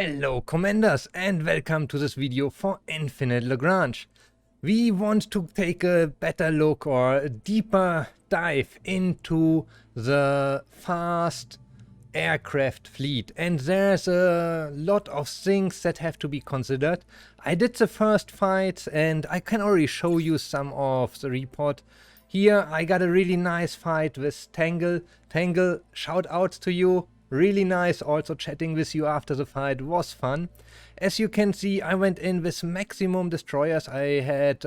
Hello Commanders and welcome to this video for Infinite Lagrange. We want to take a better look or a deeper dive into the fast aircraft fleet, and there's a lot of things that have to be considered. I did the first fight and I can already show you some of the report. Here I got a really nice fight with Tangle. Tangle, shout out to you. Really nice, also chatting with you after the fight was fun. As you can see, I went in with maximum destroyers. I had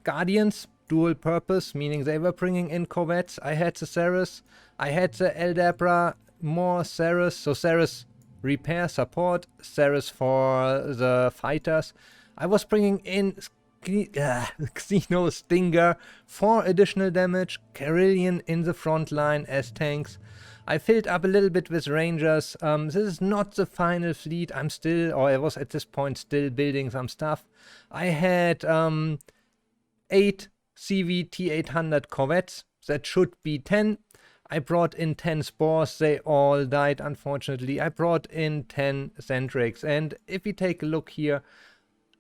Guardians, dual purpose, meaning they were bringing in corvettes. I had the Ceres, I had the Eldabra, more Ceres, so Ceres repair, support, Ceres for the fighters. I was bringing in Xeno Stinger for additional damage, Carillion in the front line as tanks. I filled up a little bit with Rangers. This is not the final fleet. I was at this point still building some stuff. I had 8 CVT-800 corvettes. That should be 10. I brought in 10 Spores. They all died, unfortunately. I brought in 10 Centrics. And if we take a look here,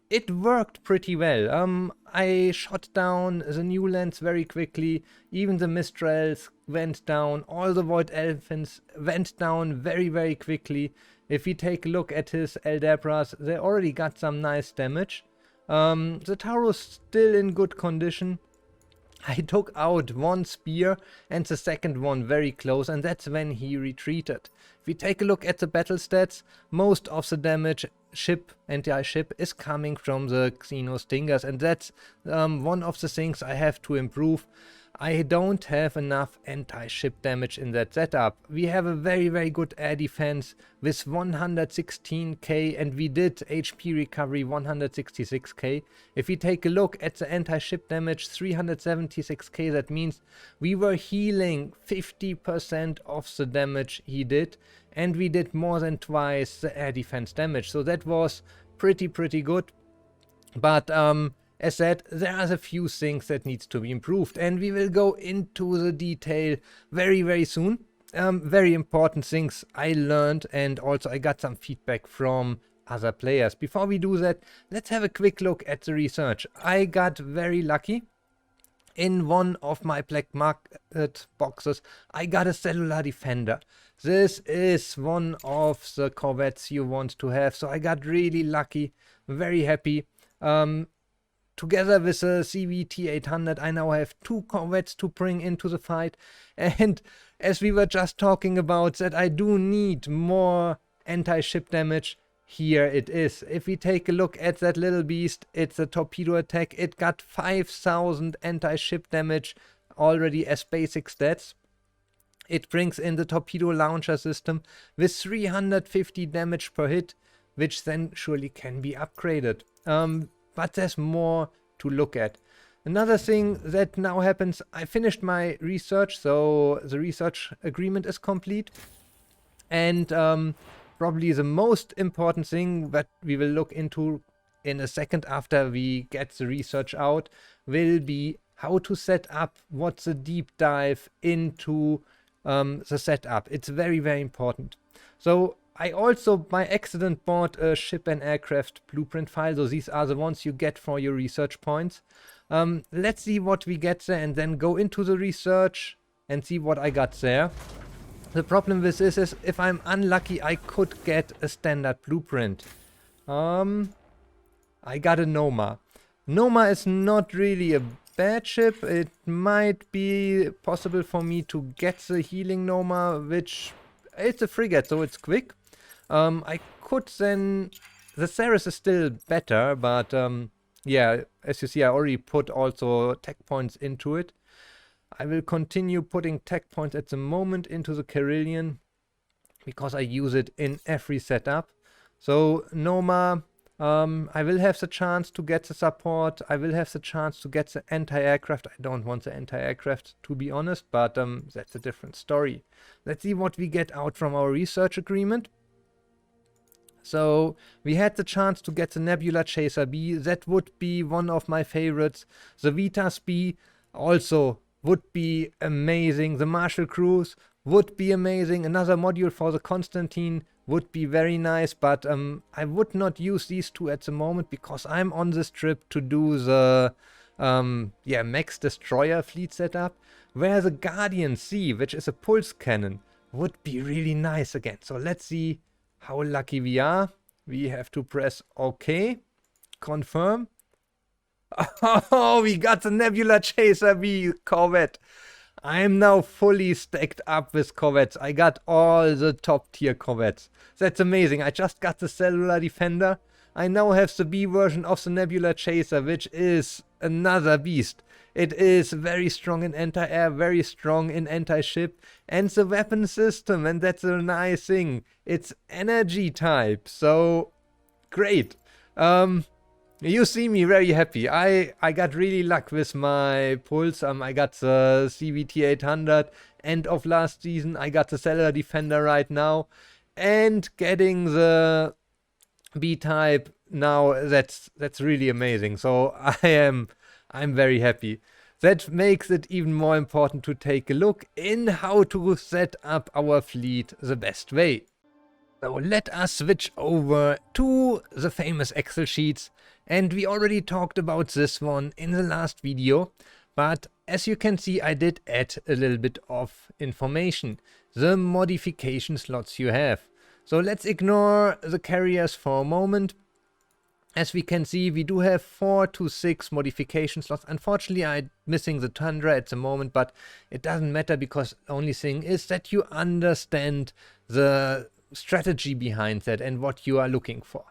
it worked pretty well. I shot down the Newlands very quickly. Even the Mistrals went down. All the Void Elephants went down very, very quickly. If we take a look at his Eldabras, they already got some nice damage. The Taurus still in good condition. I took out one spear and the second one very close, and that's when he retreated. If we take a look at the battle stats, most of the damage anti-ship is coming from the Xeno Stingers, and that's one of the things I have to improve. I don't have enough anti-ship damage in that setup. We have a very, very good air defense with 116k, and we did HP recovery 166k. If we take a look at the anti-ship damage, 376k, that means we were healing 50% of the damage he did, and we did more than twice the air defense damage. So that was pretty good. But as said, there are a few things that needs to be improved, and we will go into the detail very, very soon. Very important things I learned, and also I got some feedback from other players. Before we do that, let's have a quick look at the research. I got very lucky. In one of my black market boxes, I got a cellular defender. This is one of the corvettes you want to have, so I got really lucky, very happy. Together with the CVT-800, I now have 2 corvettes to bring into the fight. And as we were just talking about that, I do need more anti-ship damage. Here it is. If we take a look at that little beast, it's a torpedo attack. It got 5000 anti-ship damage already as basic stats. It brings in the torpedo launcher system with 350 damage per hit, which then surely can be upgraded. But there's more to look at. Another thing that now happens, I finished my research, so the research agreement is complete. And probably the most important thing that we will look into in a second after we get the research out will be how to set up what's a deep dive into the setup. It's very, very important. So I also by accident bought a ship and aircraft blueprint file. So these are the ones you get for your research points. Let's see what we get there and then go into the research and see what I got there. The problem with this is if I'm unlucky, I could get a standard blueprint. I got a Noma. Noma is not really a bad ship. It might be possible for me to get the healing Noma, which it's a frigate, so it's quick. I could then... The Ceres is still better, but yeah, as you see, I already put also tech points into it. I will continue putting tech points at the moment into the Carillion because I use it in every setup. So Noma, I will have the chance to get the support. I will have the chance to get the anti-aircraft. I don't want the anti-aircraft, to be honest, but that's a different story. Let's see what we get out from our research agreement. So we had the chance to get the Nebula Chaser B. That would be one of my favorites. The Vitas B also would be amazing. The Marshall Cruise would be amazing. Another module for the Constantine would be very nice, but I would not use these two at the moment because I'm on this trip to do the Max Destroyer fleet setup, where the Guardian C, which is a pulse cannon, would be really nice again. So let's see how lucky we are. We have to press OK, confirm. Oh, we got the Nebula Chaser V Corvette. I am now fully stacked up with Corvettes. I got all the top tier Corvettes. That's amazing. I just got the Cellular Defender. I now have the B version of the Nebula Chaser, which is another beast. It is very strong in anti-air, very strong in anti-ship, and the weapon system, and that's a nice thing. It's energy type, so great. You see me very happy. I got really luck with my pulse. I got the CVT 800 end of last season. I got the Cellular Defender right now, and getting the B-type now. That's really amazing. So I'm very happy. That makes it even more important to take a look in how to set up our fleet the best way. So let us switch over to the famous Excel sheets, and we already talked about this one in the last video, but as you can see, I did add a little bit of information, the modification slots you have. So let's ignore the carriers for a moment. As we can see, we do have 4 to 6 modification slots. Unfortunately, I'm missing the Tundra at the moment, but it doesn't matter because the only thing is that you understand the strategy behind that and what you are looking for.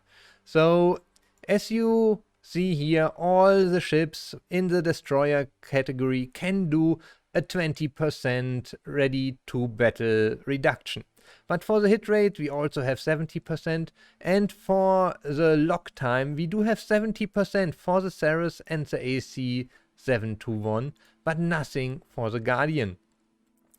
So as you see here, all the ships in the destroyer category can do a 20% ready to battle reduction. But for the hit rate we also have 70%, and for the lock time we do have 70% for the Ceres and the AC 721, but nothing for the Guardian.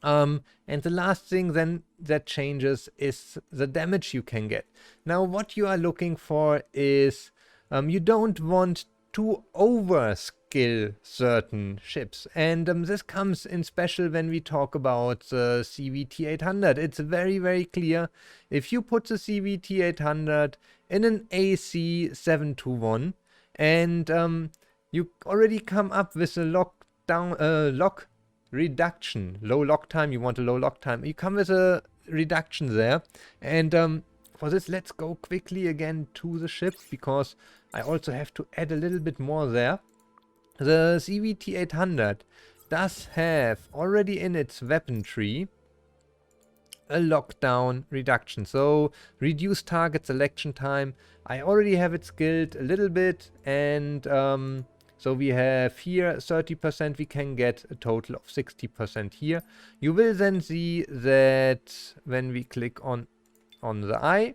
And the last thing then that changes is the damage you can get. Now what you are looking for is you don't want to overskill certain ships, and this comes in special when we talk about the CVT 800. It's very clear. If you put the CVT 800 in an AC 721 and you already come up with a lock reduction, low lock time, you want a low lock time, you come with a reduction there, and for this let's go quickly again to the ship, because I also have to add a little bit more there. The CVT 800 does have already in its weapon tree a lockdown reduction, so reduce target selection time. I already have it skilled a little bit, and so we have here 30%, we can get a total of 60% here. You will then see that when we click on the eye,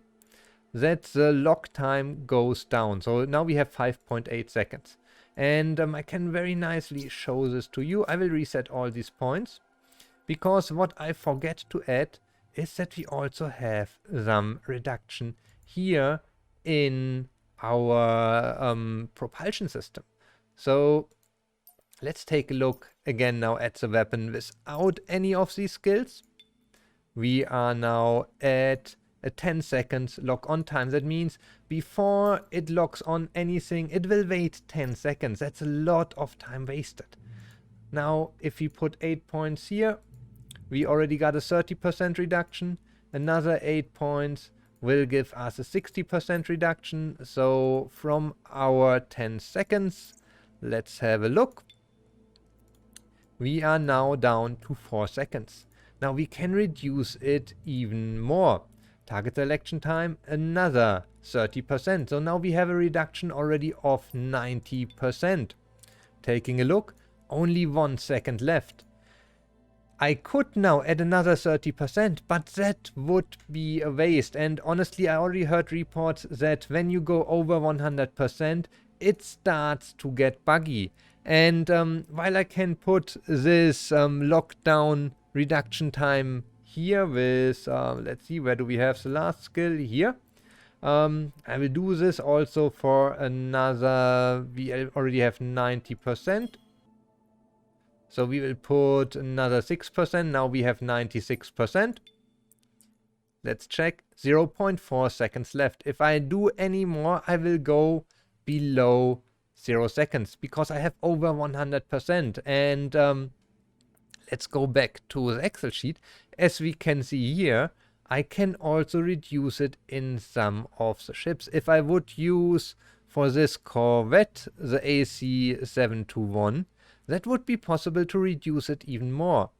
that the lock time goes down. So now we have 5.8 seconds. And I can very nicely show this to you. I will reset all these points, because what I forget to add is that we also have some reduction here in our propulsion system. So let's take a look again now at the weapon without any of these skills. We are now at a 10 seconds lock on time. That means before it locks on anything, it will wait 10 seconds. That's a lot of time wasted. Now, if we put 8 points here, we already got a 30% reduction. Another 8 points will give us a 60% reduction. So from our 10 seconds, let's have a look. We are now down to 4 seconds. Now we can reduce it even more. Target selection time, another 30%. So now we have a reduction already of 90%. Taking a look, only 1 second left. I could now add another 30%, but that would be a waste. And honestly, I already heard reports that when you go over 100%, it starts to get buggy. And while I can put this lockdown reduction time here with, let's see, where do we have the last skill? Here. I will do this also for another, we already have 90%. So we will put another 6%, now we have 96%. let's check, 0.4 seconds left. If I do any more, I will go below 0 seconds because I have over 100%. And let's go back to the Excel sheet. As we can see here, I can also reduce it in some of the ships. If I would use for this Corvette the AC-721, that would be possible to reduce it even more.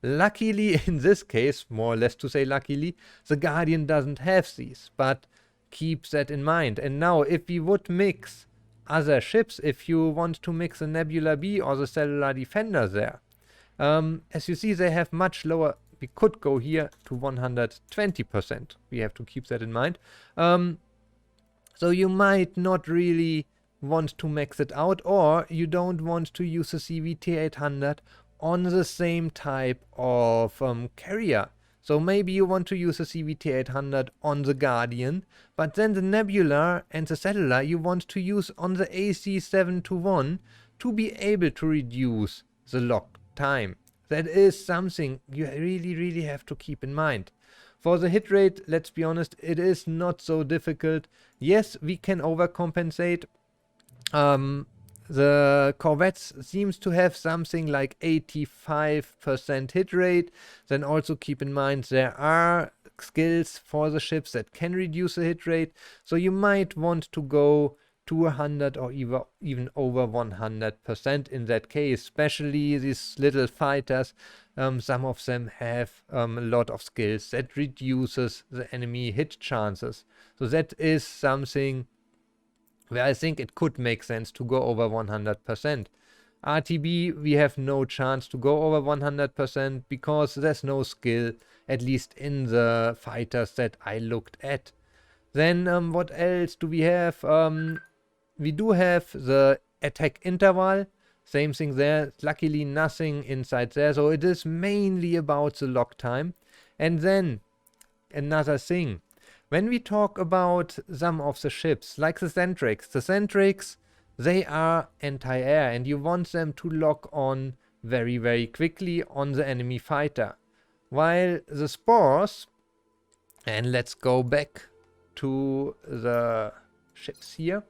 Luckily, in this case, more or less to say luckily, the Guardian doesn't have these, but keep that in mind. And now, if we would mix other ships, if you want to mix the Nebula B or the Cellular Defender there, as you see, they have much lower. We could go here to 120%. We have to keep that in mind. So you might not really want to max it out, or you don't want to use a CVT-800 on the same type of carrier. So maybe you want to use a CVT-800 on the Guardian, but then the Nebula and the Cellular you want to use on the AC-721 to be able to reduce the lock time. That is something you really have to keep in mind. For the hit rate, let's be honest, it is not so difficult. Yes, we can overcompensate. The Corvettes seems to have something like 85% hit rate. Then also keep in mind there are skills for the ships that can reduce the hit rate. So you might want to go to 100 or even over 100% in that case, especially these little fighters. Some of them have a lot of skills that reduces the enemy hit chances. So that is something where I think it could make sense to go over 100%. RTB, we have no chance to go over 100% because there's no skill, at least in the fighters that I looked at. Then what else do we have? We do have the attack interval, same thing there, luckily nothing inside there, so it is mainly about the lock time. And then another thing, when we talk about some of the ships, like the Centrics, they are anti-air and you want them to lock on very quickly on the enemy fighter. While the Spores, and let's go back to the ships here,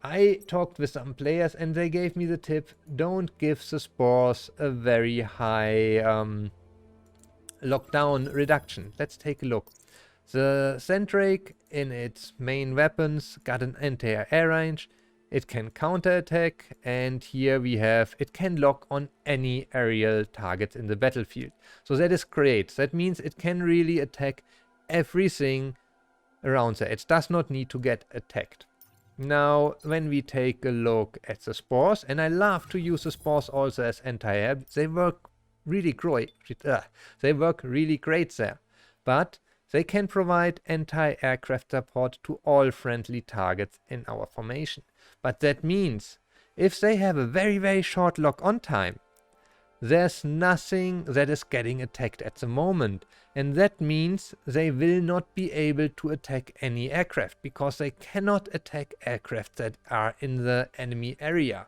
I talked with some players and they gave me the tip, don't give the Spores a very high lockdown reduction. Let's take a look. The Centric in its main weapons got an anti-air range, it can counterattack, and here we have, it can lock on any aerial targets in the battlefield. So that is great. That means it can really attack everything around there. It does not need to get attacked. Now, when we take a look at the Spores, and I love to use the Spores also as anti-air, they work really great. They work really great there. But they can provide anti-aircraft support to all friendly targets in our formation. But that means if they have a very short lock-on time, there's nothing that is getting attacked at the moment. And that means they will not be able to attack any aircraft because they cannot attack aircraft that are in the enemy area.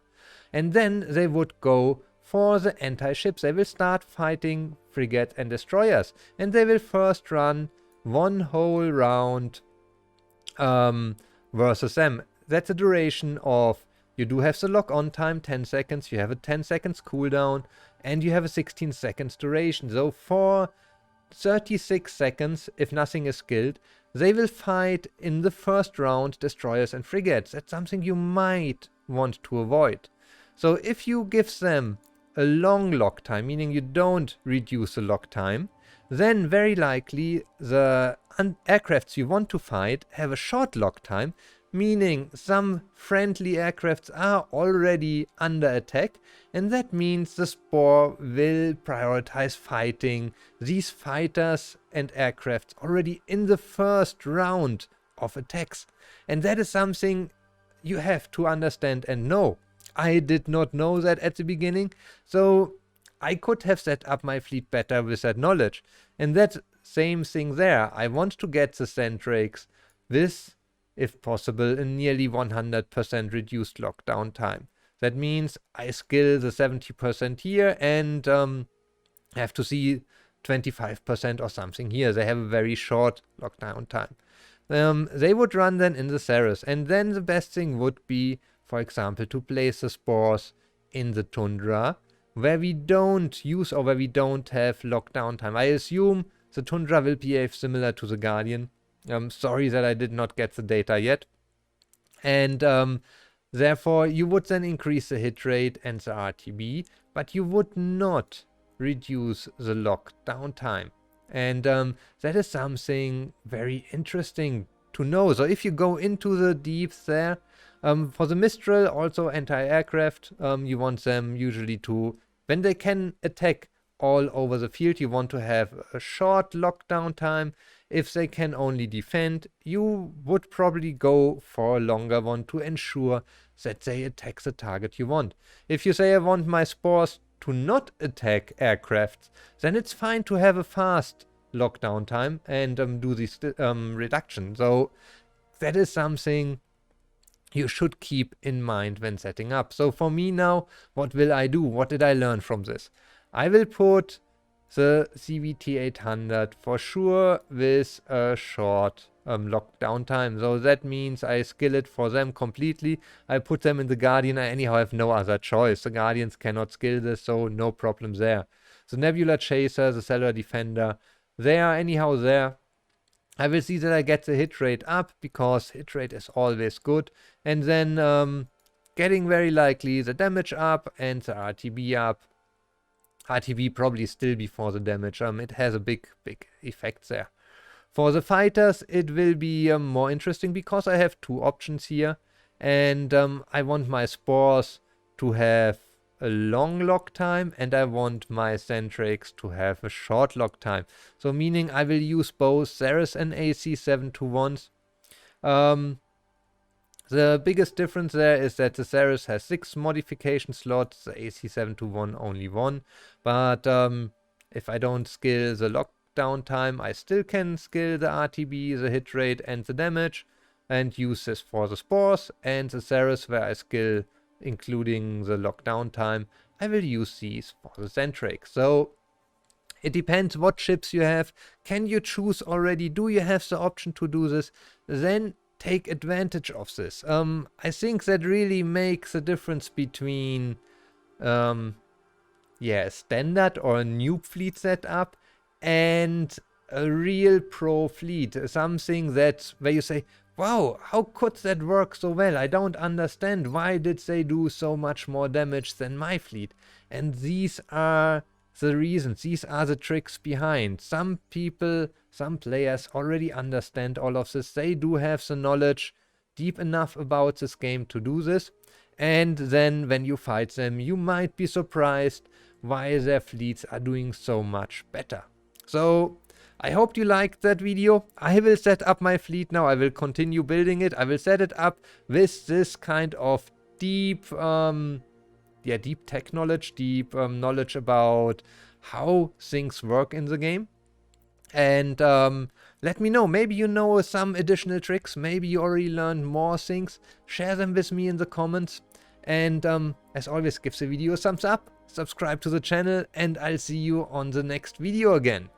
And then they would go for the anti-ships. They will start fighting frigates and destroyers. And they will first run one whole round versus them. That's a duration of, you do have the lock-on time, 10 seconds, you have a 10 seconds cooldown, and you have a 16 seconds duration. So for 36 seconds, if nothing is skilled, they will fight in the first round destroyers and frigates. That's something you might want to avoid. So if you give them a long lock time, meaning you don't reduce the lock time, then very likely the aircrafts you want to fight have a short lock time, meaning some friendly aircrafts are already under attack, and that means the Spore will prioritize fighting these fighters and aircrafts already in the first round of attacks. And that is something you have to understand and know. I did not know that at the beginning, so I could have set up my fleet better with that knowledge. And that same thing there. I want to get the Centrics with, if possible, a nearly 100% reduced lockdown time. That means I skill the 70% here and have to see 25% or something here. They have a very short lockdown time. They would run then in the Ceres, and then the best thing would be, for example, to place the spores in the tundra, where we don't use or where we don't have lockdown time. I assume the tundra will behave similar to the Guardian. Sorry that I did not get the data yet. And therefore, you would then increase the hit rate and the RTB, but you would not reduce the lockdown time. And that is something very interesting to know. So if you go into the deeps there, for the Mistral, also anti-aircraft, you want them usually to, when they can attack all over the field, you want to have a short lockdown time. If they can only defend, you would probably go for a longer one to ensure that they attack the target you want. If you say I want my spores to not attack aircrafts, then it's fine to have a fast lockdown time and do this reduction. So that is something you should keep in mind when setting up. So for me now, what will I do? What did I learn from this? I will put the CVT 800 for sure with a short lockdown time. So that means I skill it for them completely. I put them in the Guardian. I anyhow have no other choice. The Guardians cannot skill this, so no problem there. The Nebula Chaser, the Cellular Defender, they are anyhow there. I will see that I get the hit rate up, because hit rate is always good. And then getting very likely the damage up and the RTB up. RTB probably still before the damage. It has a big effect there. For the fighters, it will be more interesting, because I have two options here. And I want my spores to have a long lock time, and I want my Centrics to have a short lock time. So meaning I will use both Ceres and AC-721s. The biggest difference there is that the Ceres has 6 modification slots, the AC-721 only 1. But if I don't skill the lockdown time, I still can skill the RTB, the hit rate and the damage, and use this for the spores. And the Ceres, where I skill including the lockdown time, I will use these for the Centric. So it depends what chips you have. Can you choose already? Do you have the option to do this? Then take advantage of this. I think that really makes a difference between standard or a noob fleet setup and a real pro fleet. Something that where you say, wow, how could that work so well? I don't understand. Why did they do so much more damage than my fleet? And these are the reasons. These are the tricks behind. Some people, some players already understand all of this. They do have the knowledge deep enough about this game to do this. And then when you fight them, you might be surprised why their fleets are doing so much better. So I hope you liked that video. I will set up my fleet now. I will continue building it. I will set it up with this kind of deep tech knowledge, deep knowledge about how things work in the game. And let me know. Maybe you know some additional tricks. Maybe you already learned more things. Share them with me in the comments. And as always, give the video a thumbs up, subscribe to the channel, and I'll see you on the next video again.